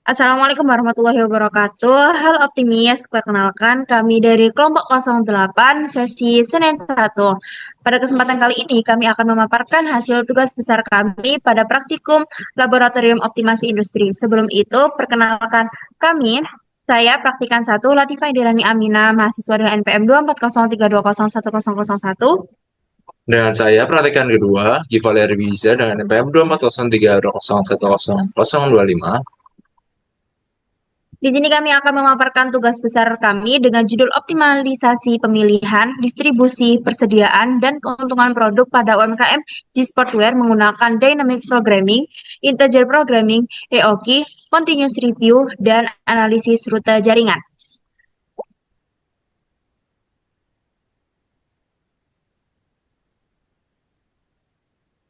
Assalamualaikum warahmatullahi wabarakatuh. Halo Optimis, perkenalkan kami dari kelompok 08 sesi Senin 1. Pada kesempatan kali ini kami akan memaparkan hasil tugas besar kami pada praktikum Laboratorium Optimasi Industri. Sebelum itu, perkenalkan kami, saya praktikan 1 Latifah Indirani Amina, mahasiswa dengan NPM 24032010001. Dengan saya, perhatikan kedua, Givaleri Biza dengan NPM 24030010025. Di sini kami akan memaparkan tugas besar kami dengan judul optimalisasi pemilihan, distribusi, persediaan, dan keuntungan produk pada UMKM G-Sportwear menggunakan Dynamic Programming, Integer Programming, EOQ, Continuous Review, dan analisis rute jaringan.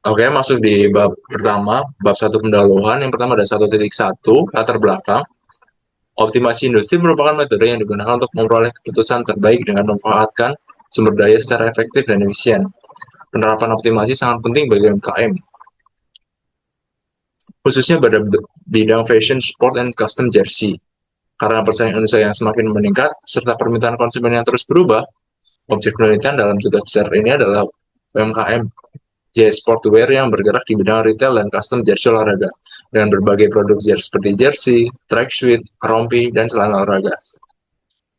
Oke, masuk di bab pertama, bab 1 pendahuluan. Yang pertama ada 1.1, latar belakang. Optimasi industri merupakan metode yang digunakan untuk memperoleh keputusan terbaik dengan memanfaatkan sumber daya secara efektif dan efisien. Penerapan optimasi sangat penting bagi UMKM, khususnya pada bidang fashion, sport, dan custom jersey. Karena persaingan Indonesia yang semakin meningkat, serta permintaan konsumen yang terus berubah, objek penelitian dalam tugas besar ini adalah UMKM Sportwear yang bergerak di bidang retail dan custom jersey olahraga dengan berbagai produk jersey seperti jersey, tracksuit, rompi, dan celana olahraga.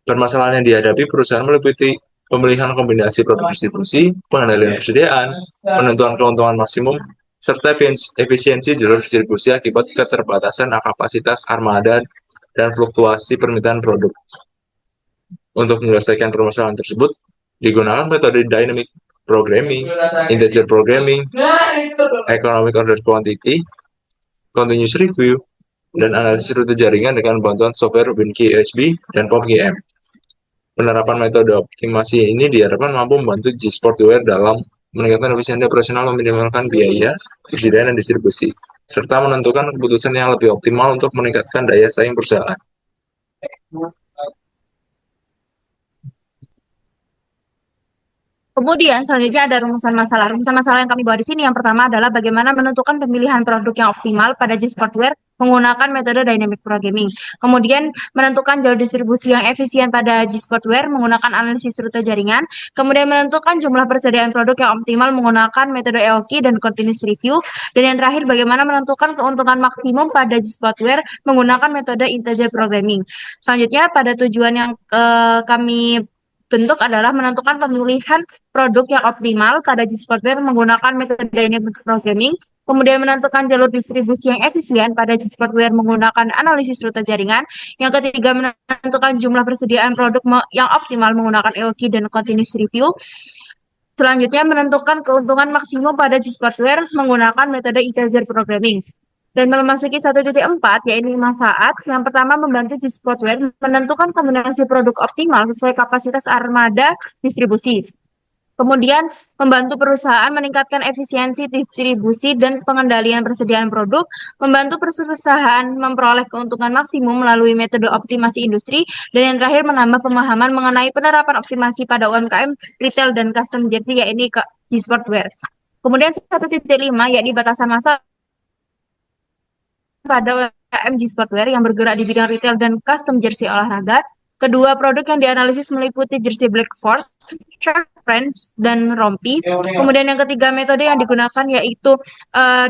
Permasalahan yang dihadapi perusahaan meliputi pemilihan kombinasi produk distribusi, pengendalian persediaan, penentuan keuntungan maksimum, serta efisiensi jalur distribusi akibat keterbatasan kapasitas armada dan fluktuasi permintaan produk. Untuk menyelesaikan permasalahan tersebut, digunakan metode dynamic programming, integer programming, economic order quantity, continuous review, dan analisis rute jaringan dengan bantuan software WinKey USB dan POPGM. Penerapan metode optimasi ini diharapkan mampu membantu G-Sportwear dalam meningkatkan efisiensi operasional, meminimalkan biaya, persediaan, dan distribusi, serta menentukan keputusan yang lebih optimal untuk meningkatkan daya saing perusahaan. Kemudian selanjutnya ada rumusan masalah. Rumusan masalah yang kami bawa di sini yang pertama adalah bagaimana menentukan pemilihan produk yang optimal pada G-Sportwear menggunakan metode dynamic programming. Kemudian menentukan jalur distribusi yang efisien pada G-Sportwear menggunakan analisis rute jaringan. Kemudian menentukan jumlah persediaan produk yang optimal menggunakan metode EOQ dan continuous review. Dan yang terakhir bagaimana menentukan keuntungan maksimum pada G-Sportwear menggunakan metode integer programming. Selanjutnya pada tujuan yang kami bentuk adalah menentukan pemilihan produk yang optimal pada G-Sportwear menggunakan metode dynamic programming, kemudian menentukan jalur distribusi yang efisien pada G-Sportwear menggunakan analisis rute jaringan, yang ketiga menentukan jumlah persediaan produk yang optimal menggunakan EOQ dan continuous review, selanjutnya menentukan keuntungan maksimum pada G-Sportwear menggunakan metode integer programming. Dan memasuki 1.4, yaitu manfaat. Yang pertama, membantu G-Sportwear menentukan kombinasi produk optimal sesuai kapasitas armada distribusi. Kemudian, membantu perusahaan meningkatkan efisiensi distribusi dan pengendalian persediaan produk, membantu perusahaan memperoleh keuntungan maksimum melalui metode optimasi industri, dan yang terakhir menambah pemahaman mengenai penerapan optimasi pada UMKM, retail, dan custom jersey, yaitu G-Sportwear. Kemudian 1.5, yakni batasan masa pada UMKM G-Sportwear yang bergerak di bidang retail dan custom jersey olahraga. Kedua produk yang dianalisis meliputi jersey Black Force, Track Friends, dan rompi. Kemudian yang ketiga metode yang digunakan yaitu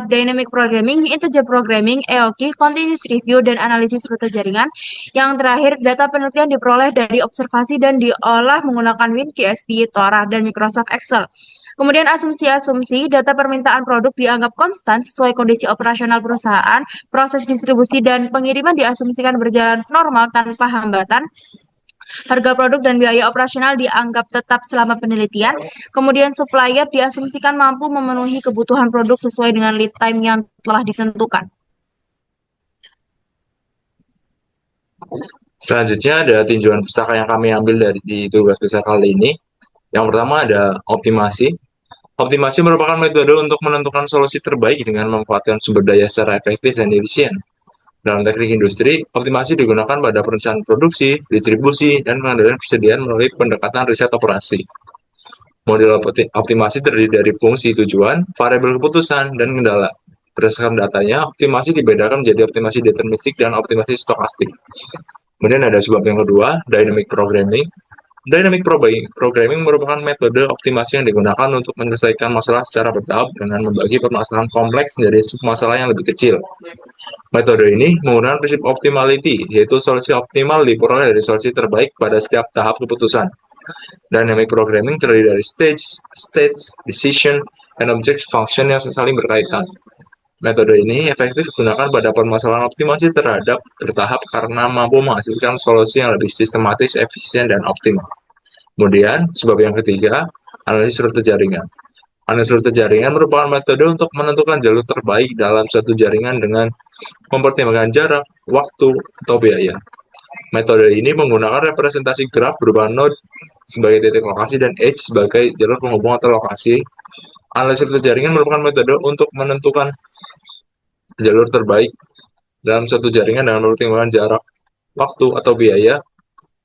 Dynamic Programming, Integer Programming, EOQ, Continuous Review, dan analisis rute jaringan. Yang terakhir, data penelitian diperoleh dari observasi dan diolah menggunakan WinQSP, Torah, dan Microsoft Excel. Kemudian asumsi-asumsi data permintaan produk dianggap konstan sesuai kondisi operasional perusahaan, proses distribusi dan pengiriman diasumsikan berjalan normal tanpa hambatan. Harga produk dan biaya operasional dianggap tetap selama penelitian. Kemudian supplier diasumsikan mampu memenuhi kebutuhan produk sesuai dengan lead time yang telah ditentukan. Selanjutnya ada tinjauan pustaka yang kami ambil dari tugas besar kali ini. Yang pertama ada optimasi. Optimasi merupakan metode untuk menentukan solusi terbaik dengan memanfaatkan sumber daya secara efektif dan efisien. Dalam teknik industri, optimasi digunakan pada perencanaan produksi, distribusi, dan pengendalian persediaan melalui pendekatan riset operasi. Model optimasi terdiri dari fungsi tujuan, variabel keputusan, dan kendala. Berdasarkan datanya, optimasi dibedakan menjadi optimasi deterministik dan optimasi stokastik. Kemudian ada sebab yang kedua, dynamic programming. Dynamic programming merupakan metode optimasi yang digunakan untuk menyelesaikan masalah secara bertahap dengan membagi permasalahan kompleks menjadi submasalah yang lebih kecil. Metode ini menggunakan prinsip optimality, yaitu solusi optimal diperoleh dari solusi terbaik pada setiap tahap keputusan. Dynamic programming terdiri dari stage, decision, and object function yang saling berkaitan. Metode ini efektif digunakan pada permasalahan optimasi terhadap bertahap karena mampu menghasilkan solusi yang lebih sistematis, efisien, dan optimal. Kemudian, sebab yang ketiga, analisis rute jaringan. Analisis rute jaringan merupakan metode untuk menentukan jalur terbaik dalam suatu jaringan dengan mempertimbangkan jarak, waktu, atau biaya. Metode ini menggunakan representasi graf berupa node sebagai titik lokasi dan edge sebagai jalur penghubung atau lokasi. Analisis rute jaringan merupakan metode untuk menentukan jalur terbaik dalam suatu jaringan dengan mempertimbangkan jarak, waktu, atau biaya.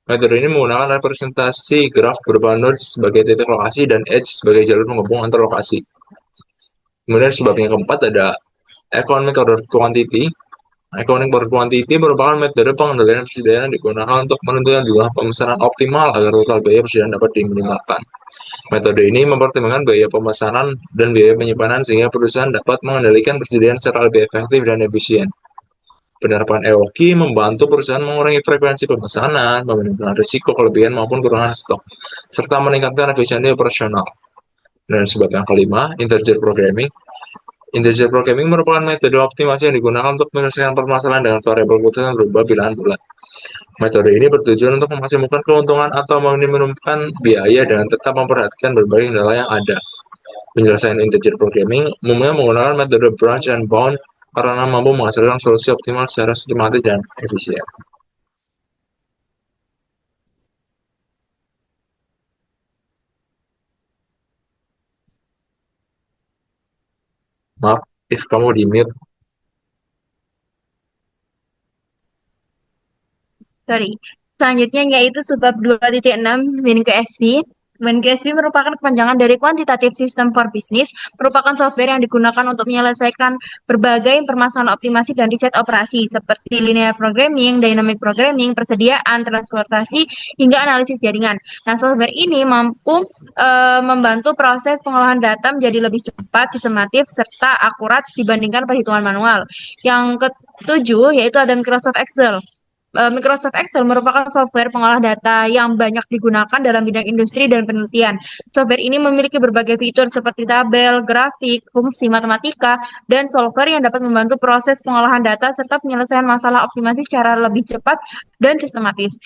Metode ini menggunakan representasi graf berupa nodes sebagai titik lokasi dan edge sebagai jalur penghubung antar lokasi. Kemudian sebab yang keempat ada economic order quantity. Economic order quantity merupakan metode pengendalian persediaan yang digunakan untuk menentukan jumlah pemesanan optimal agar total biaya persediaan dapat diminimalkan. Metode ini mempertimbangkan biaya pemesanan dan biaya penyimpanan sehingga perusahaan dapat mengendalikan persediaan secara lebih efektif dan efisien. Penerapan EOQ membantu perusahaan mengurangi frekuensi pemesanan, meminimalkan risiko kelebihan maupun kekurangan stok, serta meningkatkan efisiensi operasional. Dan sebab yang kelima, integer programming. Integer programming merupakan metode optimasi yang digunakan untuk menyelesaikan permasalahan dengan variabel keputusan berubah bilangan bulat. Metode ini bertujuan untuk memaksimalkan keuntungan atau meminimumkan biaya dengan tetap memperhatikan berbagai kendala yang ada. Penyelesaian integer programming umumnya menggunakan metode branch and bound karena mampu menghasilkan solusi optimal secara sistematis dan efisien. Maaf, if kamu di mute. Sorry. Selanjutnya yaitu sebab 2.6 WinQSP. WinQSP merupakan kepanjangan dari Quantitative System for Business, merupakan software yang digunakan untuk menyelesaikan berbagai permasalahan optimasi dan riset operasi seperti linear programming, dynamic programming, persediaan, transportasi, hingga analisis jaringan. Nah, software ini mampu membantu proses pengolahan data menjadi lebih cepat, sistematis, serta akurat dibandingkan perhitungan manual. Yang ketujuh yaitu ada Microsoft Excel. Microsoft Excel merupakan software pengolah data yang banyak digunakan dalam bidang industri dan penelitian. Software ini memiliki berbagai fitur seperti tabel, grafik, fungsi matematika, dan software yang dapat membantu proses pengolahan data serta penyelesaian masalah optimasi secara lebih cepat dan sistematis.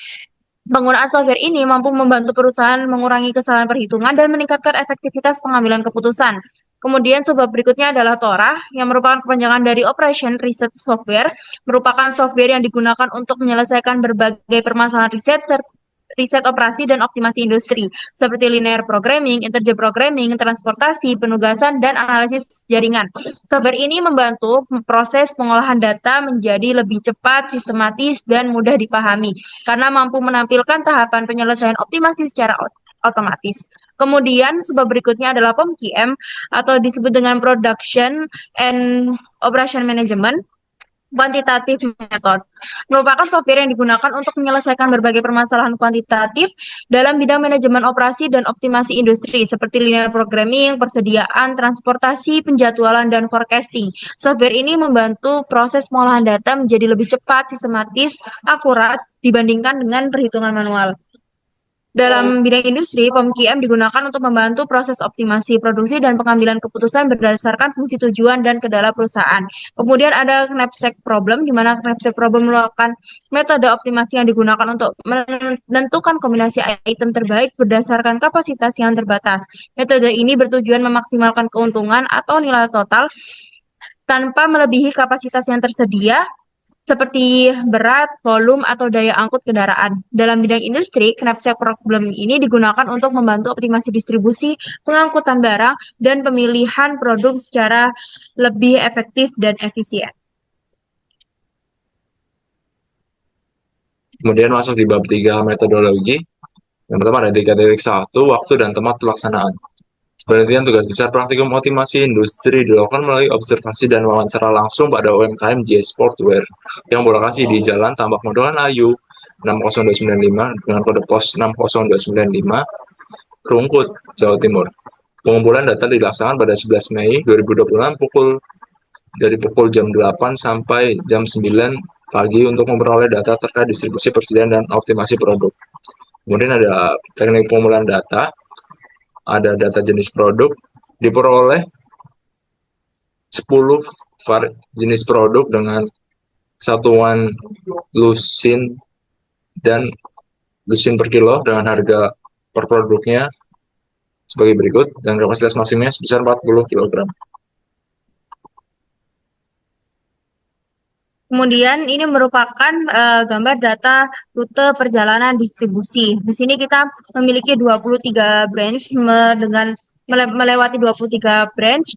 Penggunaan software ini mampu membantu perusahaan mengurangi kesalahan perhitungan dan meningkatkan efektivitas pengambilan keputusan. Kemudian sebab berikutnya adalah TORA, yang merupakan kepanjangan dari Operation Research Software, merupakan software yang digunakan untuk menyelesaikan berbagai permasalahan riset operasi dan optimasi industri, seperti linear programming, integer programming, transportasi, penugasan, dan analisis jaringan. Software ini membantu proses pengolahan data menjadi lebih cepat, sistematis, dan mudah dipahami, karena mampu menampilkan tahapan penyelesaian optimasi secara otomatis. Kemudian sebab berikutnya adalah POMQM atau disebut dengan Production and Operation Management. Quantitative Method merupakan software yang digunakan untuk menyelesaikan berbagai permasalahan kuantitatif dalam bidang manajemen operasi dan optimasi industri seperti linear programming, persediaan, transportasi, penjadwalan, dan forecasting. Software ini membantu proses pengolahan data menjadi lebih cepat, sistematis, akurat dibandingkan dengan perhitungan manual. Dalam bidang industri, POMQM digunakan untuk membantu proses optimasi produksi dan pengambilan keputusan berdasarkan fungsi tujuan dan kendala perusahaan. Kemudian ada knapsack problem, di mana knapsack problem merupakan metode optimasi yang digunakan untuk menentukan kombinasi item terbaik berdasarkan kapasitas yang terbatas. Metode ini bertujuan memaksimalkan keuntungan atau nilai total tanpa melebihi kapasitas yang tersedia, seperti berat, volume, atau daya angkut kendaraan. Dalam bidang industri, knapsack problem ini digunakan untuk membantu optimasi distribusi, pengangkutan barang, dan pemilihan produk secara lebih efektif dan efisien. Kemudian masuk di bab 3 metodologi. Yang pertama ada 3.1, waktu dan tempat pelaksanaan. Penelitian tugas besar praktikum optimasi industri dilakukan melalui observasi dan wawancara langsung pada UMKM JS Sportwear yang berlokasi di Jalan Tambak Modolan Ayu 60295 dengan kode pos 60295 Rungkut, Jawa Timur. Pengumpulan data dilaksanakan pada 11 Mei 2026 dari pukul jam 8 sampai jam 9 pagi untuk memperoleh data terkait distribusi, persediaan, dan optimasi produk. Kemudian ada teknik pengumpulan data, ada data jenis produk, diperoleh 10 jenis produk dengan satuan lusin dan lusin per kilo dengan harga per produknya sebagai berikut dan kapasitas maksimumnya sebesar 40 kg. Kemudian ini merupakan gambar data rute perjalanan distribusi. Di sini kita memiliki 23 branch dengan melewati 23 branch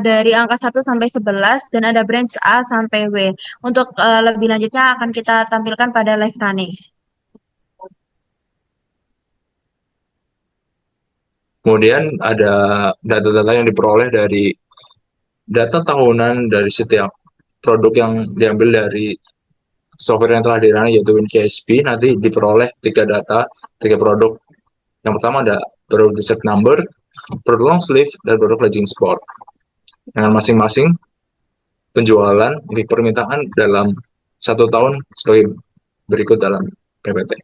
dari angka 1 sampai 11 dan ada branch A sampai W. Untuk lebih lanjutnya akan kita tampilkan pada live running. Kemudian ada data-data yang diperoleh dari data tahunan dari setiap produk yang diambil dari software yang telah dirunning yaitu WinKSP. Nanti diperoleh tiga produk. Yang pertama ada produk t-shirt number, produk long sleeve, dan produk legging sport. Dengan masing-masing penjualan permintaan dalam 1 tahun sebagai berikut dalam PPT.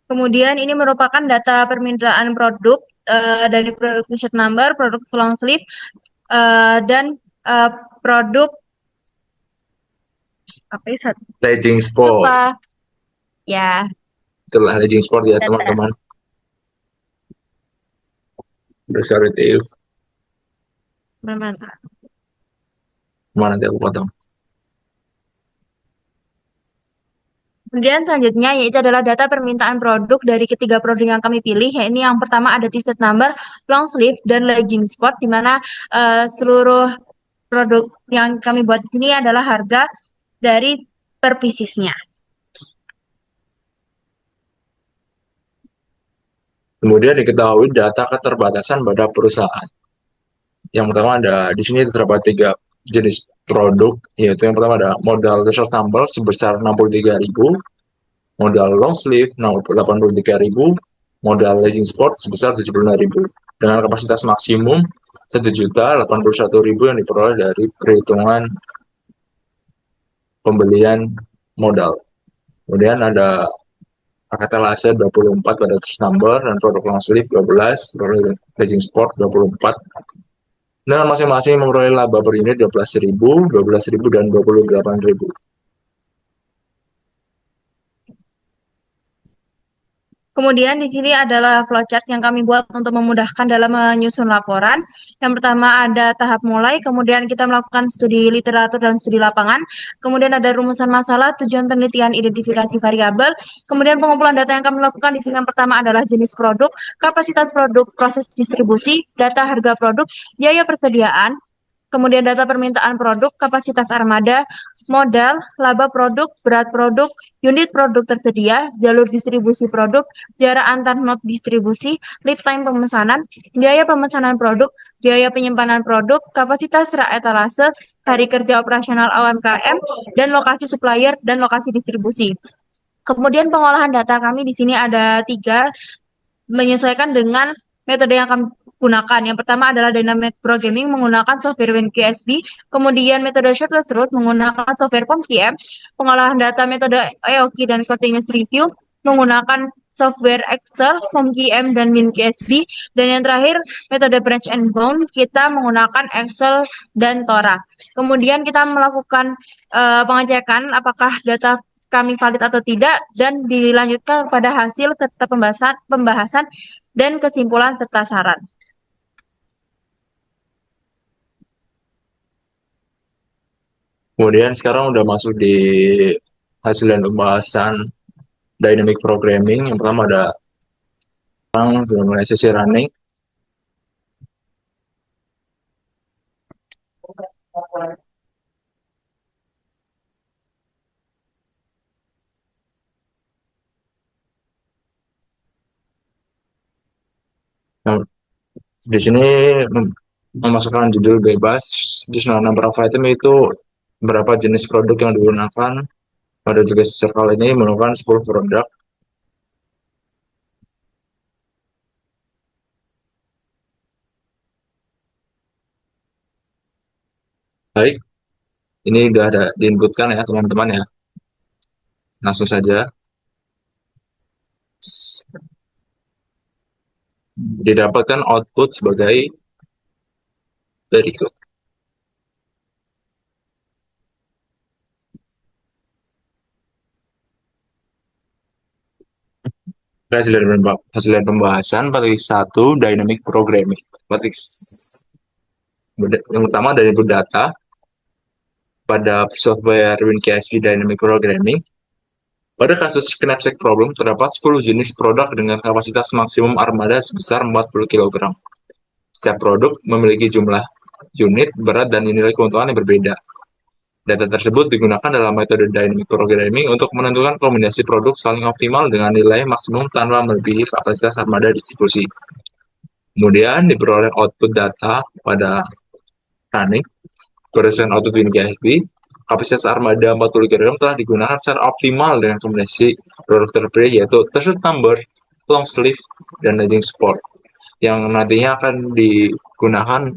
Kemudian ini merupakan data permintaan produk dari produk t-shirt number, produk long sleeve, dan produk apa ya, Legging sport, lupa ya. itulah legging sport ya teman-teman. Restoratif, Bermanfaat. mana nanti aku potong. Kemudian selanjutnya yaitu adalah data permintaan produk dari ketiga produk yang kami pilih. Yaitu yang pertama ada t-shirt number, long sleeve, dan legging sport, di mana seluruh produk yang kami buat ini adalah harga dari per piecesnya. Kemudian diketahui data keterbatasan pada perusahaan. Yang pertama ada di sini terdapat 3 jenis produk, yaitu yang pertama ada modal t-shirt number sebesar 63.000, modal long sleeve 83.000, modal legging sport sebesar 75.000 dengan kapasitas maksimum 1.081.000 yang diperoleh dari perhitungan pembelian modal. Kemudian ada paket lase 24 pada terus number dan produk long sleeve 12, produk legging sport 24. Nah, masing-masing memperoleh laba per unit 12.000 dan 28.000. Kemudian di sini adalah flowchart yang kami buat untuk memudahkan dalam menyusun laporan. Yang pertama ada tahap mulai, kemudian kita melakukan studi literatur dan studi lapangan. Kemudian ada rumusan masalah, tujuan penelitian, identifikasi variabel. Kemudian pengumpulan data yang kami lakukan di sini yang pertama adalah jenis produk, kapasitas produk, proses distribusi, data harga produk, biaya persediaan, kemudian data permintaan produk, kapasitas armada, modal, laba produk, berat produk, unit produk tersedia, jalur distribusi produk, jarak antar not distribusi, lead time pemesanan, biaya pemesanan produk, biaya penyimpanan produk, kapasitas rak etalase, hari kerja operasional UMKM, dan lokasi supplier dan lokasi distribusi. Kemudian pengolahan data kami di sini ada 3, menyesuaikan dengan metode yang kami gunakan. Yang pertama adalah Dynamic Programming menggunakan software WinQSB, kemudian metode Shortlist Route menggunakan software POM-QM, pengolahan data metode EOQ dan Continuous Review menggunakan software Excel, POM-QM, dan WinQSB, dan yang terakhir metode Branch and Bound kita menggunakan Excel dan Tora. Kemudian kita melakukan pengecekan apakah data kami valid atau tidak dan dilanjutkan pada hasil serta pembahasan dan kesimpulan serta saran. Kemudian sekarang udah masuk di hasil dan pembahasan dynamic programming. Yang pertama ada sudah mulai sesi running. Di sini memasukkan judul bebas, additional number of item itu berapa jenis produk yang digunakan. Pada tugas besar kali ini menggunakan 10 produk. Baik, ini sudah ada diinputkan ya teman-teman ya. Langsung saja didapatkan output sebagai berikut. Hasil dari pembahasan petik 1 dynamic programming. Petik yang pertama dari input data pada software WinKSP Dynamic Programming. Pada kasus knapsack problem, terdapat 10 jenis produk dengan kapasitas maksimum armada sebesar 40 kg. Setiap produk memiliki jumlah unit, berat, dan nilai keuntungan yang berbeda. Data tersebut digunakan dalam metode dynamic programming untuk menentukan kombinasi produk saling optimal dengan nilai maksimum tanpa melebihi kapasitas armada distribusi. Kemudian diperoleh output data pada running berdasarkan output WinKSP. Kapasitas armada 40 kg telah digunakan secara optimal dengan kombinasi produk terpilih yaitu t-shirt number, long sleeve, dan legging sport yang nantinya akan digunakan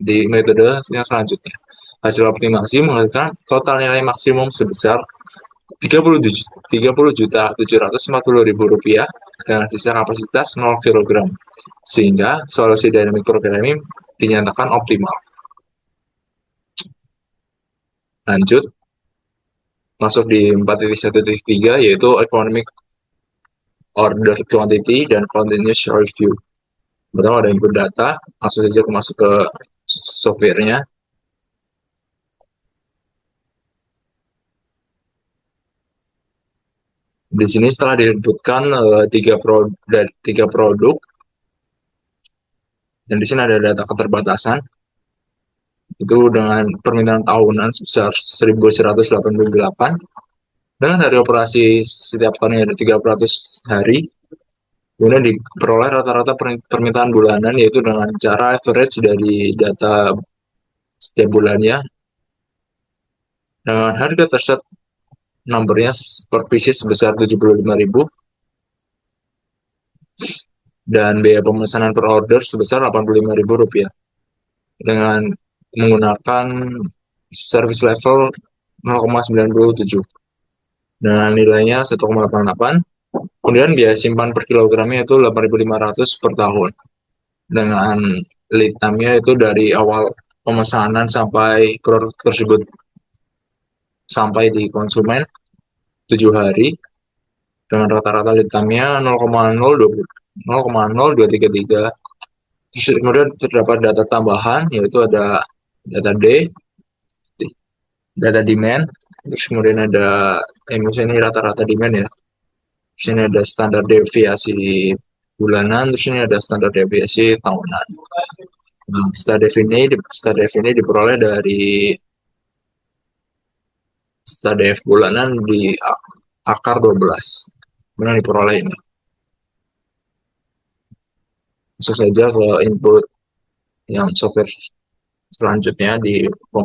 di metode yang selanjutnya. Hasil optimasi menghasilkan total nilai maksimum sebesar 30.740.000 rupiah dengan sisa kapasitas 0 kg, sehingga solusi dynamic programming dinyatakan optimal. Lanjut, masuk di 4.1.3 yaitu economic order quantity dan continuous review. Pertama ada input data, langsung saja masuk ke softwarenya. Di sini setelah diinputkan tiga produk, dan di sini ada data keterbatasan, itu dengan permintaan tahunan sebesar 1.188, dengan hari operasi setiap tahunnya ada 300 hari, kemudian diperoleh rata-rata permintaan bulanan, yaitu dengan cara average dari data setiap bulannya, dengan harga terset numbernya per pieces sebesar 75.000, dan biaya pemesanan per order sebesar 85.000 rupiah dengan menggunakan service level 0,97 dengan nilainya 1,88. Kemudian biaya simpan per kilogramnya itu 8.500 per tahun dengan lead time-nya itu dari awal pemesanan sampai produk tersebut sampai di konsumen 7 hari dengan rata-rata lead time-nya 0,0233. Kemudian terdapat data tambahan yaitu ada data D, data demand, terus kemudian ada ini rata-rata demand ya. Terus ini ada standar deviasi bulanan, terus ini ada standar deviasi tahunan. Nah, standar ini diperoleh dari standar bulanan di akar 12. Kemudian diperoleh ini. Masuk saja ke input yang software selanjutnya di POM.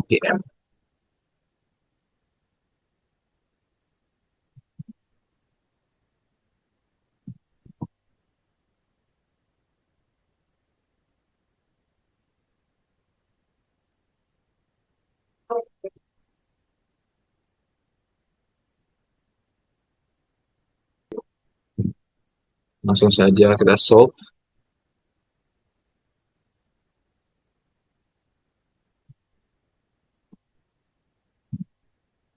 Langsung saja kita solve.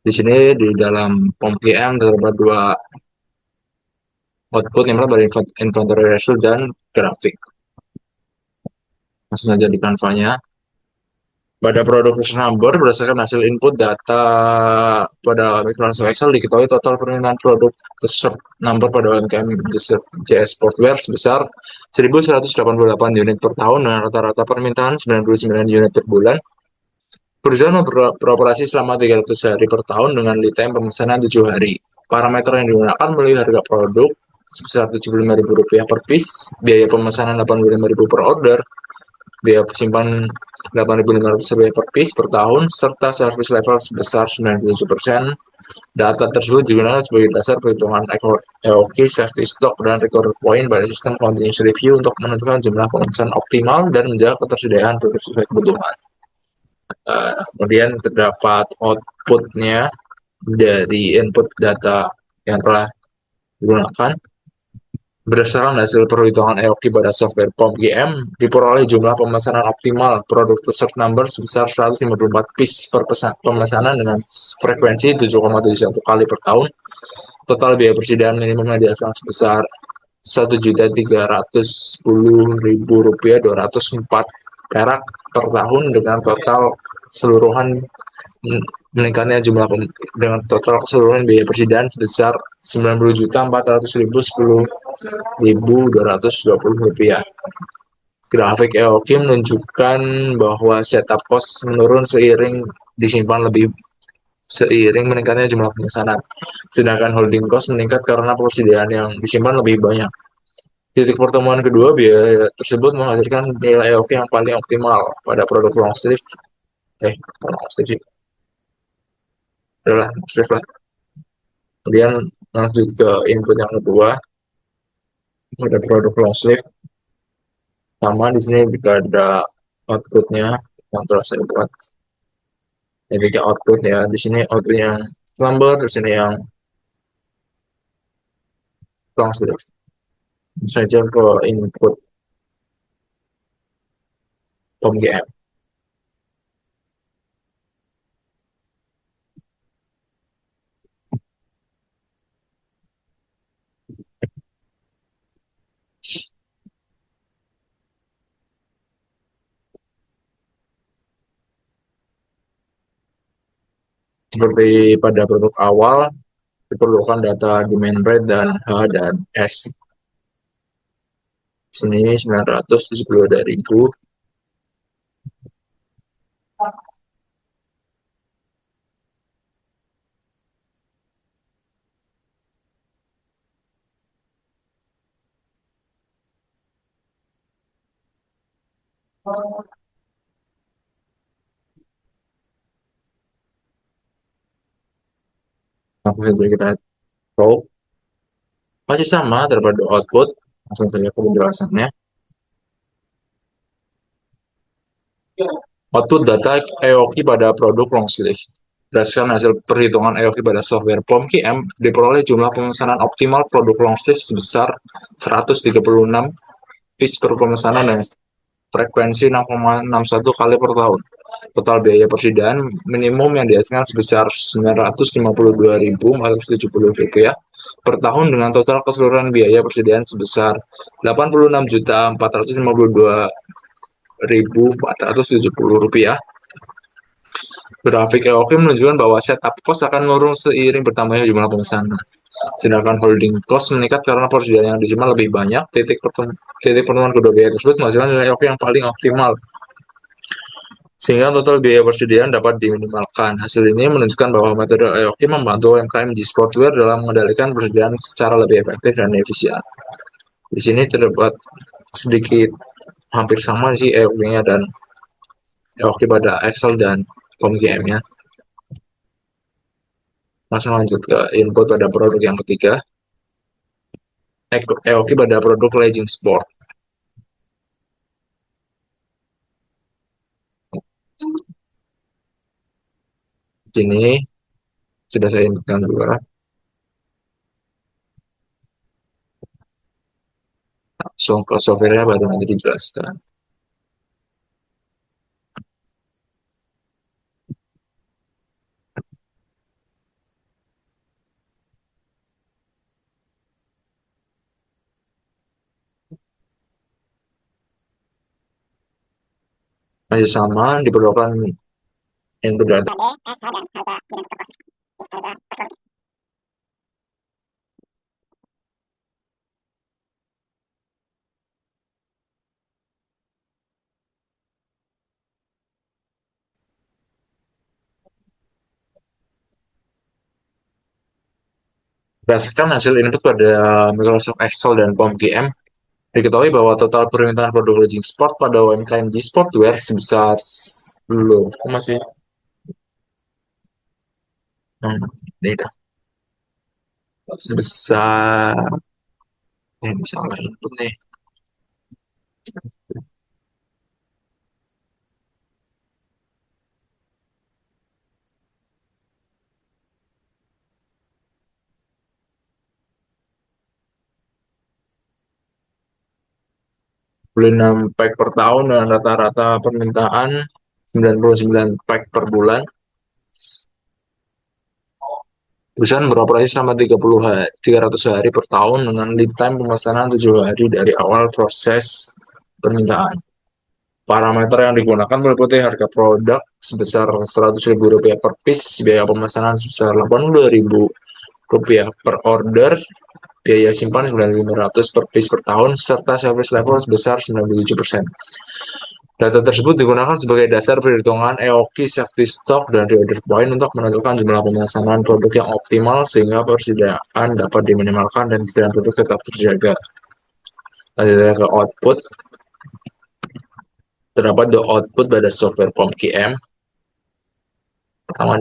Di sini di dalam POM terdapat dua output yang pertama dari inventory ratio dan grafik. Langsung saja di kanvanya. Pada production number berdasarkan hasil input data pada Microsoft Excel diketahui total permintaan produk t-shirt number pada UMKM JS Sportwear sebesar 1.188 unit per tahun dengan rata-rata permintaan 99 unit per bulan. Perusahaan beroperasi selama 300 hari per tahun dengan lead time pemesanan 7 hari. Parameter yang digunakan melalui harga produk sebesar Rp75.000 per piece, biaya pemesanan Rp85.000 per order, biaya simpan Rp8.500 per piece per tahun, serta service level sebesar 97%. Data tersebut digunakan sebagai dasar perhitungan EOQ, safety stock, dan record point pada sistem continuous review untuk menentukan jumlah pemesanan optimal dan menjaga ketersediaan produk sesuai kebutuhan. Kemudian terdapat outputnya dari input data yang telah digunakan. Berdasarkan hasil perhitungan EOQ pada software POM-GM, diperoleh jumlah pemesanan optimal produk tersebut number sebesar 154 piece per pemesanan dengan frekuensi 7,71 kali per tahun. Total biaya persediaan minimum yang dihasilkan sebesar Rp1.310.204 perak per tahun dengan total keseluruhan meningkatnya jumlah dengan total keseluruhan biaya persediaan sebesar Rp90.410.220. Grafik EOQ menunjukkan bahwa setup cost menurun seiring meningkatnya jumlah pemesanan, sedangkan holding cost meningkat karena persediaan yang disimpan lebih banyak. Titik pertemuan kedua, biaya tersebut menghasilkan nilai EOQ yang paling optimal pada produk long sleeve. Long sleeve adalah long sleeve lah. Kemudian lanjut ke input yang kedua, ada produk long sleeve. Sama di sini juga ada outputnya yang telah saya buat. Jadi output ya, di sini output yang slumber, di sini yang long sleeve. Saja ke input POM-GM. Seperti pada produk awal, diperlukan data demand rate dan H dan S. Di sini 972.000. Langsung saja kita tahu. Masih sama terhadap output. Langsung saja ke penjelasannya. Output data EOQ pada produk long sleeve. Berdasarkan hasil perhitungan EOQ pada software POM-GM, diperoleh jumlah pemesanan optimal produk long sleeve sebesar 136 piece per pemesanan dan frekuensi 6,61 kali per tahun. Total biaya persediaan minimum yang dihasilkan sebesar Rp952.470 per tahun dengan total keseluruhan biaya persediaan sebesar Rp86.452.470. Grafik EOQ menunjukkan bahwa setup cost akan menurun seiring bertambahnya jumlah pemesanan. Sedangkan holding cost meningkat karena persediaan yang disimpan lebih banyak. Titik pertemuan kedua biaya tersebut menghasilkan nilai EOQ yang paling optimal, sehingga total biaya persediaan dapat diminimalkan. Hasil ini menunjukkan bahwa metode EOQ membantu UMKM di sportwear dalam mengendalikan persediaan secara lebih efektif dan efisien. Di sini terdapat sedikit hampir sama sih EOQ-nya dan EOQ pada Excel dan POM-GM-nya. Langsung lanjut ke input pada produk yang ketiga, EOQ pada produk legging sport. Sini sudah saya inputkan juga. Langsung ke software-nya baru nanti dijelaskan. Masih sama, diperlukan input data. Berdasarkan hasil input pada Microsoft Excel dan POM-GM, diketahui bahwa total permintaan produk Legend Sport pada UMKM G Sportwear sebesar belum masih ini dah sebesar misalnya input nih beli 6 pack per tahun dengan rata-rata permintaan 99 pack per bulan. Perusahaan beroperasi selama 300 hari per tahun dengan lead time pemesanan 7 hari dari awal proses permintaan. Parameter yang digunakan meliputi harga produk sebesar Rp100.000 per piece, biaya pemesanan sebesar Rp80.000 per order, biaya simpan 9.500 per piece per tahun, serta service level sebesar 97%. Data tersebut digunakan sebagai dasar perhitungan EOQ, safety stock, dan reorder point untuk menentukan jumlah pemesanan produk yang optimal sehingga persediaan dapat diminimalkan dan kesediaan produk tetap terjaga. Lanjut ke output. Terdapat dua output pada software POM-GM. Pertama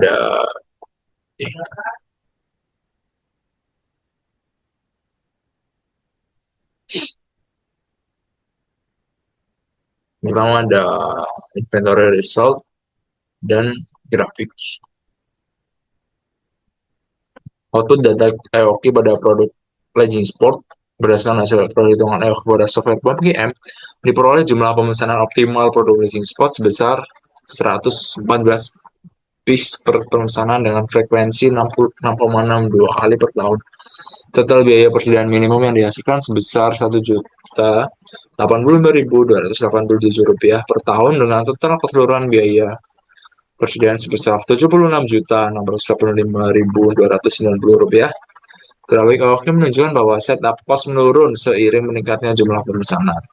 ada inventory result dan graphics. Output data EOQ pada produk Legend Sport berdasarkan hasil perhitungan EOQ pada software POM-GM diperoleh jumlah pemesanan optimal produk Legend Sport sebesar 114 piece per pemesanan dengan frekuensi 6,62 kali per tahun. Total biaya persediaan minimum yang dihasilkan sebesar Rp1.085.287 per tahun dengan total keseluruhan biaya persediaan sebesar Rp76.685.290. Grafik awalnya menunjukkan bahwa setup cost menurun seiring meningkatnya jumlah pemesanan.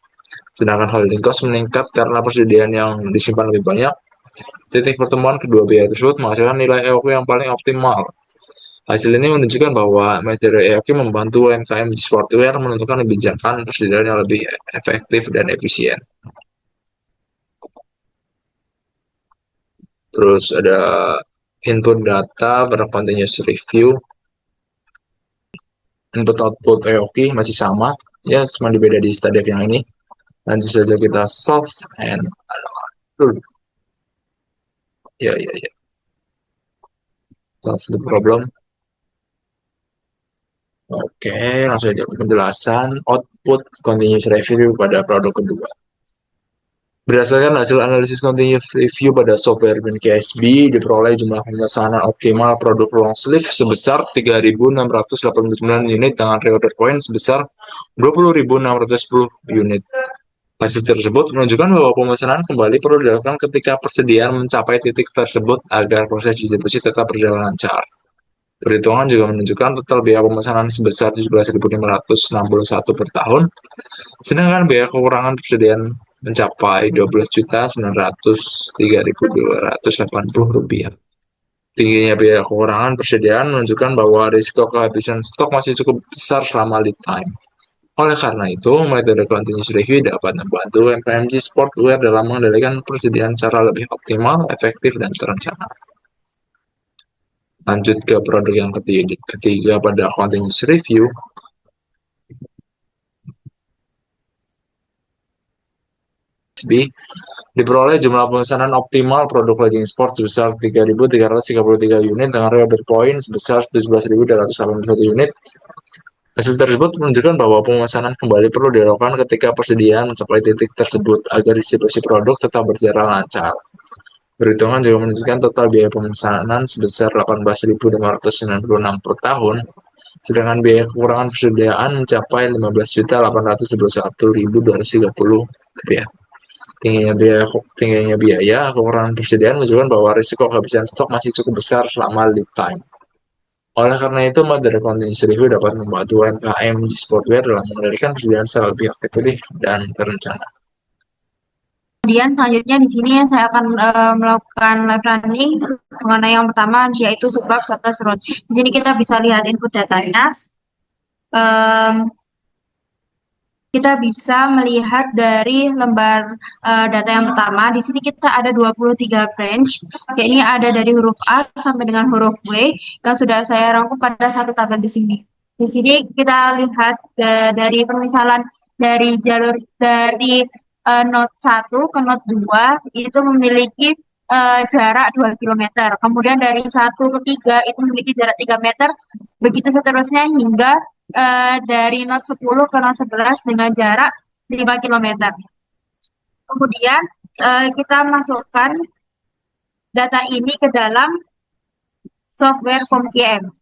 Sedangkan holding cost meningkat karena persediaan yang disimpan lebih banyak. Titik pertemuan kedua biaya tersebut menghasilkan nilai EOQ yang paling optimal. Hasil ini menunjukkan bahwa metode EOQ membantu UMKM di Sportwear menentukan kebijakan persediaan yang lebih efektif dan efisien. Terus ada input data pada continuous review. Input output EOQ masih sama, ya cuma beda di stadium yang ini. Lanjut saja kita solve and ya solve the problem. Oke, langsung aja ke penjelasan output continuous review pada produk kedua. Berdasarkan hasil analisis continuous review pada software KSB, diperoleh jumlah pemesanan optimal produk long sleeve sebesar 3.689 unit dengan reorder point sebesar 20.610 unit. Hasil tersebut menunjukkan bahwa pemesanan kembali perlu dilakukan ketika persediaan mencapai titik tersebut agar proses distribusi tetap berjalan lancar. Perhitungan juga menunjukkan total biaya pemesanan sebesar 17.561 per tahun, sedangkan biaya kekurangan persediaan mencapai Rp12.903.280. Tingginya biaya kekurangan persediaan menunjukkan bahwa risiko kehabisan stok masih cukup besar selama lead time. Oleh karena itu, metode continuous review dapat membantu UMKM Sportwear dalam mengendalikan persediaan secara lebih optimal, efektif, dan terencana. Lanjut ke produk yang ketiga pada continuous review. Diperoleh jumlah pemesanan optimal produk Legend Sport sebesar 3.333 unit dengan reorder point sebesar 17.281 unit. Hasil tersebut menunjukkan bahwa pemesanan kembali perlu dilakukan ketika persediaan mencapai titik tersebut agar distribusi produk tetap berjalan lancar. Perhitungan juga menunjukkan total biaya pemesanan sebesar Rp18.596 per tahun, sedangkan biaya kekurangan persediaan mencapai Rp15.871.230. Tingginya biaya kekurangan persediaan menunjukkan bahwa risiko kehabisan stok masih cukup besar selama lead time. Oleh karena itu, metode continuous review dapat membantu UMKM Sportwear dalam mengendalikan persediaan secara lebih efektif dan terencana. Kemudian selanjutnya di sini saya akan melakukan live running mengenai yang pertama yaitu subbab status root. Di sini kita bisa lihat input datanya. Em, kita bisa melihat dari lembar data yang pertama. Di sini kita ada 23 branch, yakni ada dari huruf A sampai dengan huruf W yang sudah saya rangkum pada satu tabel di sini. Di sini kita lihat dari permisalan dari jalur dari node 1 ke node 2 itu memiliki jarak 2 km. Kemudian dari 1 ke 3 itu memiliki jarak 3 meter. Begitu seterusnya hingga dari node 10 ke node 11 dengan jarak 5 km. Kemudian kita masukkan data ini ke dalam software POMKM.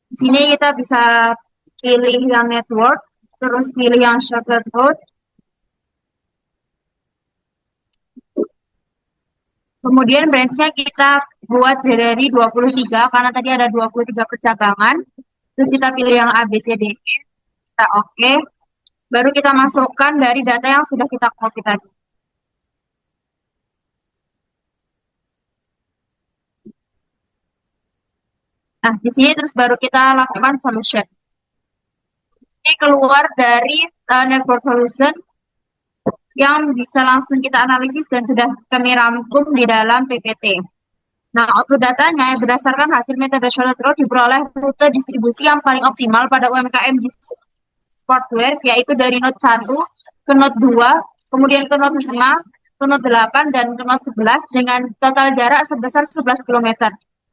Di sini kita bisa pilih yang network, terus pilih yang shortcut route. Kemudian branch-nya kita buat dari 23 karena tadi ada 23 percabangan. Terus kita pilih yang A, B, C, D, E. Kita oke. Baru kita masukkan dari data yang sudah kita copy tadi. Nah, di sini terus baru kita lakukan solution. Ini keluar dari network solution yang bisa langsung kita analisis dan sudah kami rangkum di dalam PPT. Nah, output datanya berdasarkan hasil metode shortcut route diperoleh rute distribusi yang paling optimal pada UMKM Sportwear, yaitu dari node 1 ke node 2, kemudian ke node 5, ke node 8, dan ke node 11 dengan total jarak sebesar 11 km.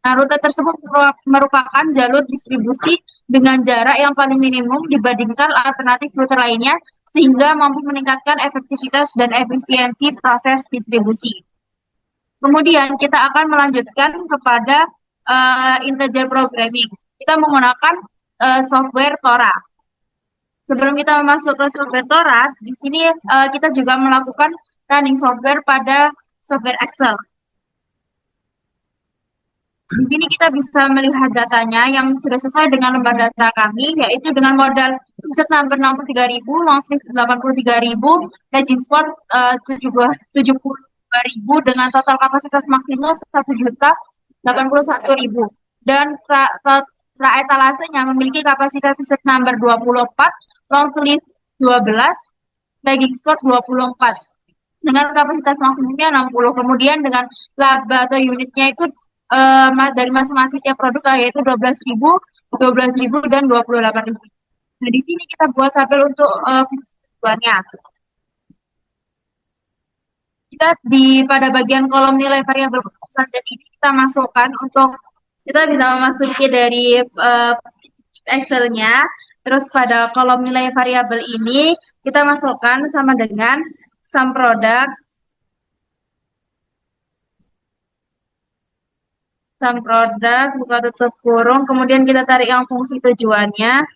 Nah, rute tersebut merupakan jalur distribusi dengan jarak yang paling minimum dibandingkan alternatif rute lainnya, sehingga mampu meningkatkan efektivitas dan efisiensi proses distribusi. Kemudian kita akan melanjutkan kepada integer programming. Kita menggunakan software Tora. Sebelum kita masuk ke software Tora, di sini kita juga melakukan running software pada software Excel. Di sini kita bisa melihat datanya yang sudah sesuai dengan lembar data kami, yaitu dengan modal user number 63.000, long sleeve 83.000, hedging spot 72.000 dengan total kapasitas maksimal 1.081.000. Dan praetalasenya memiliki kapasitas user number 24, long sleeve 12, hedging spot 24 dengan kapasitas maksimumnya 60. Kemudian dengan laba atau unitnya itu dari masing-masing tiap produk yaitu 12.000, 12.000 dan 28.000. Nah, di sini kita buat tabel untuk tujuannya. Kita pada bagian kolom nilai variabel keputusan Z ini kita masukkan untuk kita bisa memasuki dari Excel-nya. Terus pada kolom nilai variabel ini kita masukkan sama dengan sum product, buka tutup kurung, kemudian kita tarik yang fungsi tujuannya,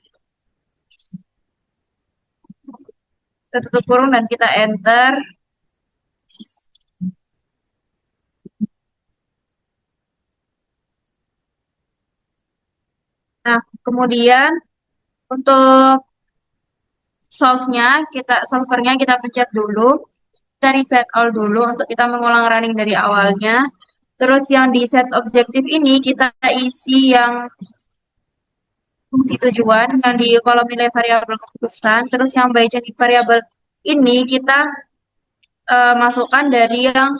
kita tutup kurung dan kita enter. Nah, kemudian untuk solvernya kita pencet dulu, kita reset all dulu untuk kita mengulang running dari awalnya. Terus yang di set objektif ini kita isi yang fungsi tujuan yang di kolom nilai variabel keputusan. Terus yang by checking variabel ini kita masukkan dari yang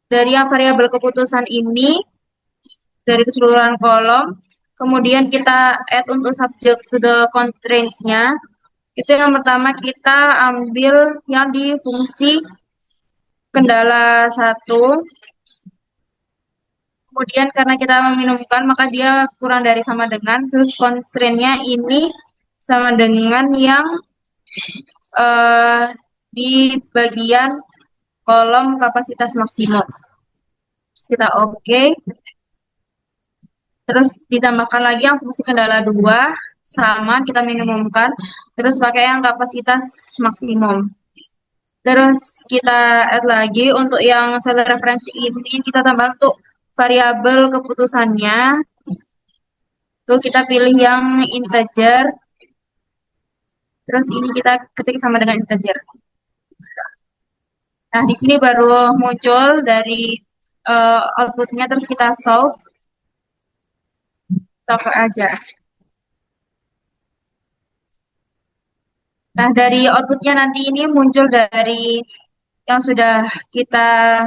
variabel keputusan ini dari keseluruhan kolom. Kemudian kita add untuk subject to the constraints-nya. Itu yang pertama kita ambil yang di fungsi kendala 1. Kemudian karena kita meminumkan maka dia kurang dari sama dengan, terus constraint-nya ini sama dengan yang di bagian kolom kapasitas maksimum. Terus kita oke. Terus ditambahkan lagi yang fungsi kendala 2, sama kita minimumkan, terus pakai yang kapasitas maksimum. Terus kita add lagi untuk yang sel referensi ini kita tambah untuk variabel keputusannya. Tuh kita pilih yang integer, terus ini kita ketik sama dengan integer. Nah, di sini baru muncul dari outputnya, terus kita solve, cover aja. Nah, dari outputnya nanti ini muncul dari yang sudah kita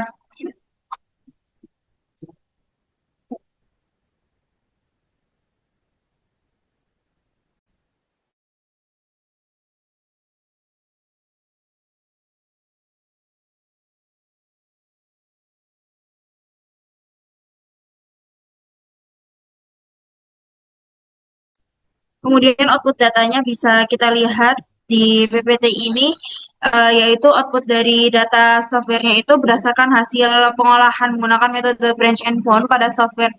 kemudian output datanya bisa kita lihat di PPT ini, yaitu output dari data softwarenya itu berdasarkan hasil pengolahan menggunakan metode branch and bound pada software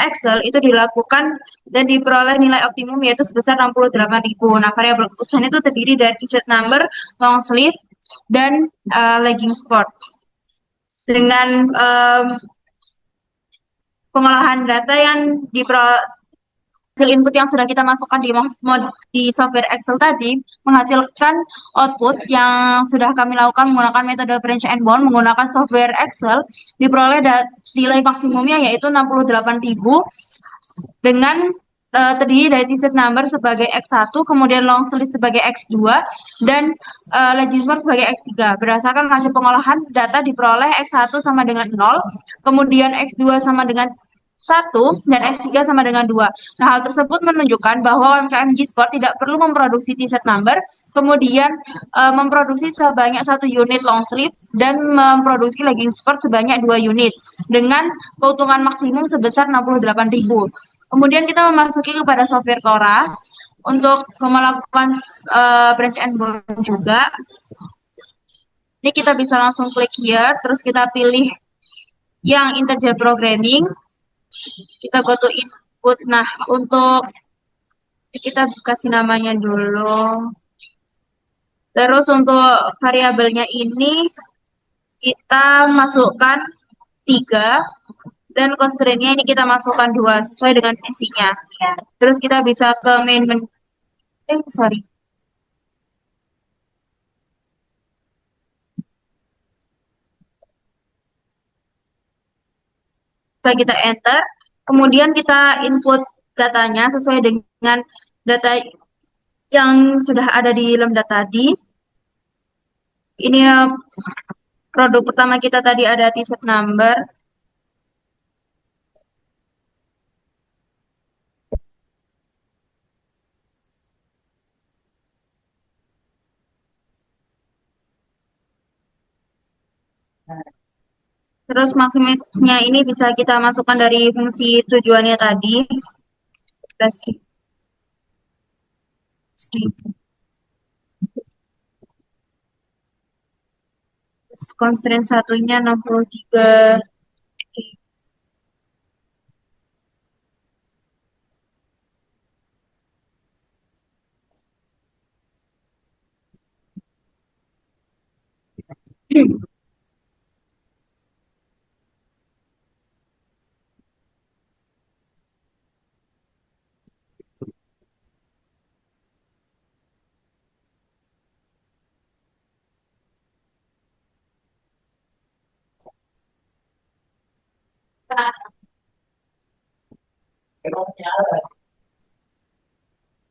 Excel itu dilakukan dan diperoleh nilai optimum yaitu sebesar 68.000. Nah, variabel keputusan itu terdiri dari insert number, long sleeve, dan lagging sport. Dengan pengolahan data yang hasil input yang sudah kita masukkan di software Excel tadi menghasilkan output yang sudah kami lakukan menggunakan metode branch and bound menggunakan software Excel, diperoleh nilai maksimumnya yaitu 68.000 dengan terdiri dari t-shirt number sebagai X1, kemudian long sleeve sebagai X2, dan legislator sebagai X3. Berdasarkan hasil pengolahan data diperoleh X1 sama dengan 0, kemudian X2 sama dengan 1, dan X3 sama dengan 2. Nah, hal tersebut menunjukkan bahwa UMKM G-Sport tidak perlu memproduksi t-shirt number, kemudian memproduksi sebanyak 1 unit long sleeve, dan memproduksi legging sport sebanyak 2 unit, dengan keuntungan maksimum sebesar 68.000. Kemudian kita memasuki kepada software Tora untuk melakukan branch and bound juga. Ini kita bisa langsung klik here, terus kita pilih yang integer programming. Kita go to input. Nah, untuk kita kasih namanya dulu. Terus untuk variabelnya ini kita masukkan 3 dan constraint-nya ini kita masukkan 2 sesuai dengan fungsinya. Terus kita bisa ke main menu. Sorry. Setelah kita enter, kemudian kita input datanya sesuai dengan data yang sudah ada di lambda tadi. Ini produk pertama kita tadi ada t-shirt number. Terus maksimisnya ini bisa kita masukkan dari fungsi tujuannya tadi. Constraint satunya 63.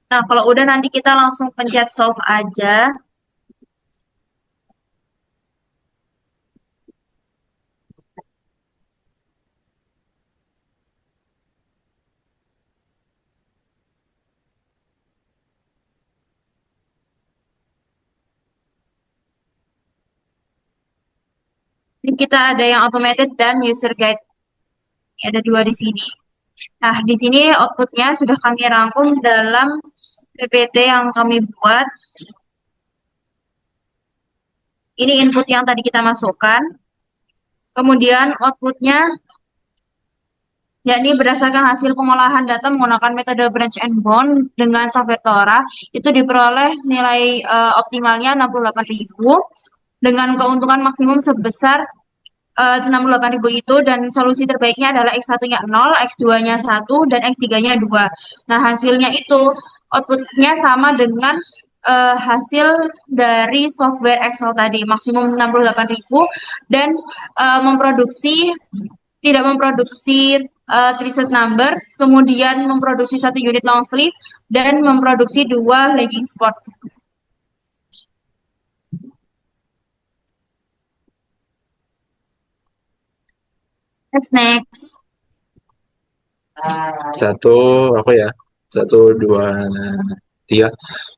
Nah, kalau udah nanti kita langsung pencet solve aja. Ini kita ada yang automated dan user guide. Ada 2 di sini. Nah, di sini outputnya sudah kami rangkum dalam PPT yang kami buat. Ini input yang tadi kita masukkan. Kemudian outputnya, yakni berdasarkan hasil pengolahan data menggunakan metode branch and bound dengan software Tora, itu diperoleh nilai optimalnya 68.000 dengan keuntungan maksimum sebesar 68.000 itu, dan solusi terbaiknya adalah X1-nya 0, X2-nya 1, dan X3-nya 2. Nah, hasilnya itu outputnya sama dengan hasil dari software Excel tadi, maksimum 68.000, dan memproduksi tidak memproduksi tricep number, kemudian memproduksi 1 unit long sleeve, dan memproduksi 2 legging sport. Next. Satu apa ya? Satu, dua, tiga.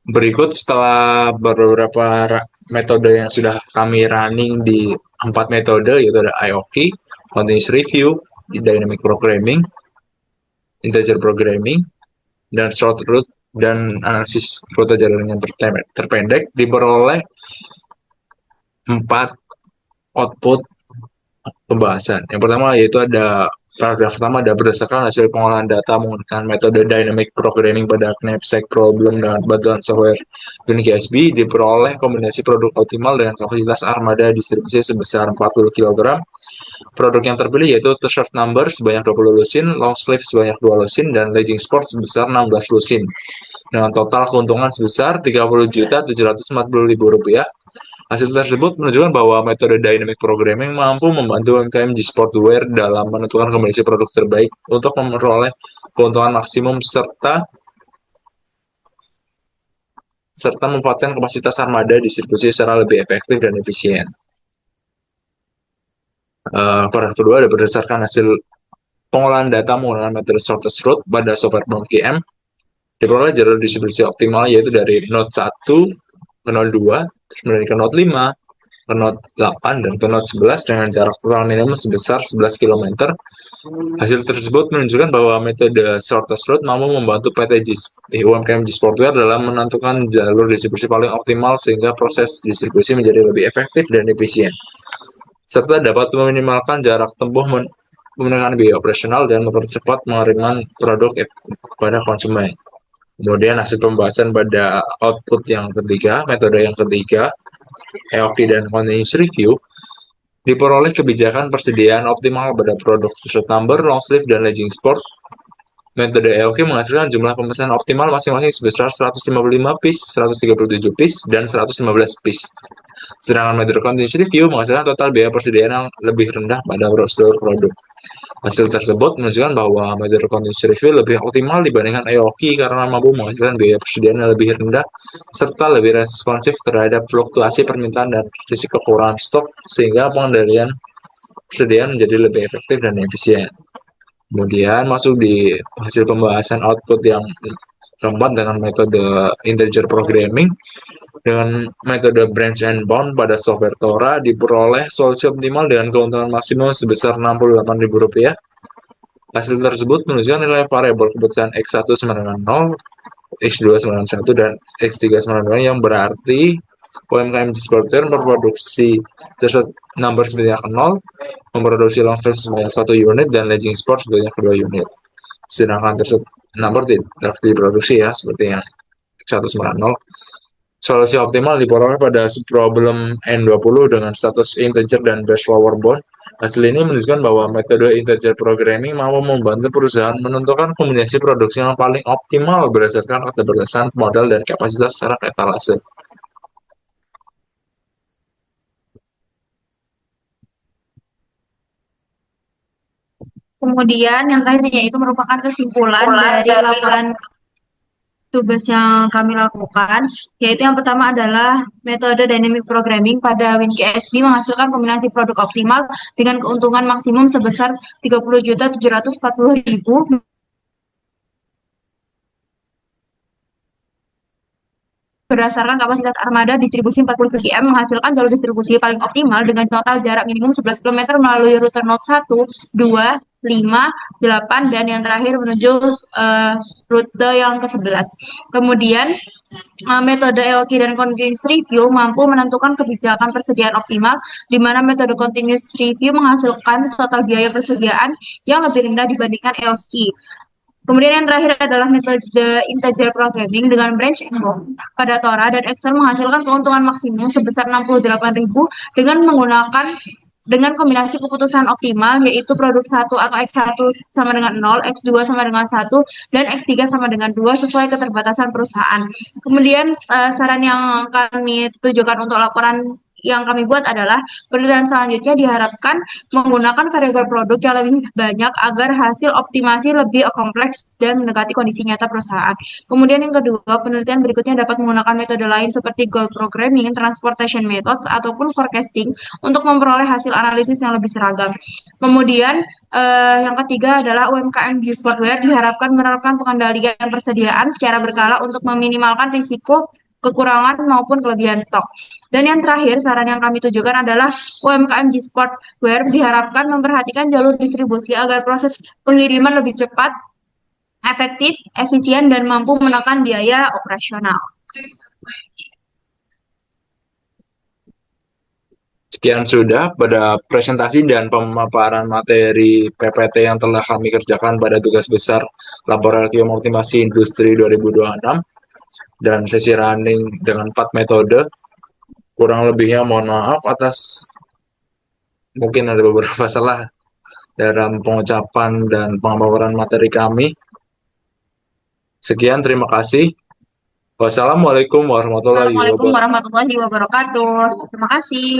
Berikut setelah beberapa metode yang sudah kami running di 4 metode, yaitu ada IOP, Continuous Review, Dynamic Programming, Integer Programming, dan Short Route, dan analisis rute jaringan terpendek, diperoleh 4 output pembahasan. Yang pertama yaitu ada paragraf pertama ada berdasarkan hasil pengolahan data menggunakan metode dynamic programming pada knapsack problem dengan bantuan software WinGSB, diperoleh kombinasi produk optimal dengan kapasitas armada distribusi sebesar 40 kg. Produk yang terpilih yaitu t-shirt number sebanyak 20 lusin, long sleeve sebanyak 2 lusin, dan legging sport sebesar 16 lusin. Dengan total keuntungan sebesar Rp30.740.000. Hasil tersebut menunjukkan bahwa metode dynamic programming mampu membantu UMKM di sportwear dalam menentukan kombinasi produk terbaik untuk memperoleh keuntungan maksimum serta memanfaatkan kapasitas armada distribusi secara lebih efektif dan efisien. Paragraf kedua ada berdasarkan hasil pengolahan data menggunakan metode shortest route pada software BOM diperoleh jalur distribusi optimal yaitu dari node 1 ke node 2, terus kemudian ke node 5, ke node 8, dan ke node 11 dengan jarak total minimum sebesar 11 km. Hasil tersebut menunjukkan bahwa metode shortest route mampu membantu PT UMKM Sportwear dalam menentukan jalur distribusi paling optimal sehingga proses distribusi menjadi lebih efektif dan efisien, serta dapat meminimalkan jarak tempuh menggunakan biaya operasional dan mempercepat pengiriman produk kepada konsumen. Kemudian hasil pembahasan pada output yang ketiga, metode yang ketiga, EOP dan Continuous Review, diperoleh kebijakan persediaan optimal pada produk t-shirt number, long sleeve, dan legging sport. Metode EOP menghasilkan jumlah pemesanan optimal masing-masing sebesar 155 piece, 137 piece, dan 115 piece. Sedangkan metode Continuous Review menghasilkan total biaya persediaan yang lebih rendah pada seluruh produk. Hasil tersebut menunjukkan bahwa metode Continuous Review lebih optimal dibandingkan EOQ karena mampu menghasilkan biaya persediaan yang lebih rendah serta lebih responsif terhadap fluktuasi permintaan dan risiko kekurangan stok sehingga pengendalian persediaan menjadi lebih efektif dan efisien. Kemudian masuk di hasil pembahasan output yang keempat dengan metode integer programming. Dengan metode branch and bound pada software Tora diperoleh solusi optimal dengan keuntungan maksimum sebesar Rp68.000. Hasil tersebut menunjukkan nilai variabel keputusan X1 sama dengan 0, X2 sama dengan 1, dan X3 sama dengan 2 yang berarti UMKM Sportwear memproduksi t-shirt number sebanyak 0, memproduksi long sleeve sebanyak 1 unit, dan legging sport sebanyak 2 unit. Sedangkan t-shirt number tidak diproduksi ya, seperti yang X1 sama dengan 0. Solusi optimal diperoleh pada subproblem N20 dengan status integer dan base lower bound. Hasil ini menunjukkan bahwa metode integer programming mampu membantu perusahaan menentukan kombinasi produksi yang paling optimal berdasarkan keterbatasan modal dan kapasitas secara etalase. Kemudian yang terakhir yaitu merupakan kesimpulan dari laporan tugas yang kami lakukan, yaitu yang pertama adalah metode dynamic programming pada WinGSB menghasilkan kombinasi produk optimal dengan keuntungan maksimum sebesar 30.740.000 berdasarkan kapasitas armada distribusi 40 km menghasilkan jalur distribusi paling optimal dengan total jarak minimum 11 km melalui rute node 1, 2, 5, 8, dan yang terakhir menuju rute yang ke-11. Kemudian metode EOQ dan Continuous Review mampu menentukan kebijakan persediaan optimal, di mana metode Continuous Review menghasilkan total biaya persediaan yang lebih rendah dibandingkan EOQ. Kemudian yang terakhir adalah metode integer programming dengan branch and bound pada Tora dan Excel menghasilkan keuntungan maksimum sebesar 68.000 dengan menggunakan dengan kombinasi keputusan optimal, yaitu produk 1 atau X1 sama dengan 0, X2 sama dengan 1, dan X3 sama dengan 2 sesuai keterbatasan perusahaan. Kemudian saran yang kami tujukan untuk laporan yang kami buat adalah penelitian selanjutnya diharapkan menggunakan variabel produk yang lebih banyak agar hasil optimasi lebih kompleks dan mendekati kondisi nyata perusahaan. Kemudian yang kedua, penelitian berikutnya dapat menggunakan metode lain seperti goal programming, transportation method, ataupun forecasting untuk memperoleh hasil analisis yang lebih seragam. Kemudian yang ketiga adalah UMKM di Sportwear diharapkan menerapkan pengendalian persediaan secara berkala untuk meminimalkan risiko kekurangan maupun kelebihan stok. Dan yang terakhir, saran yang kami tujukan adalah UMKM G Sportwear diharapkan memperhatikan jalur distribusi agar proses pengiriman lebih cepat, efektif, efisien, dan mampu menekan biaya operasional. Sekian sudah pada presentasi dan pemaparan materi PPT yang telah kami kerjakan pada tugas besar Laboratorium Optimasi Industri 2026 dan sesi running dengan 4 metode. Kurang lebihnya mohon maaf atas mungkin ada beberapa salah dalam pengucapan dan pemaparan materi kami. Sekian, terima kasih. Wassalamualaikum warahmatullahi Assalamualaikum wabarakatuh. warahmatullahi wabarakatuh. Terima kasih.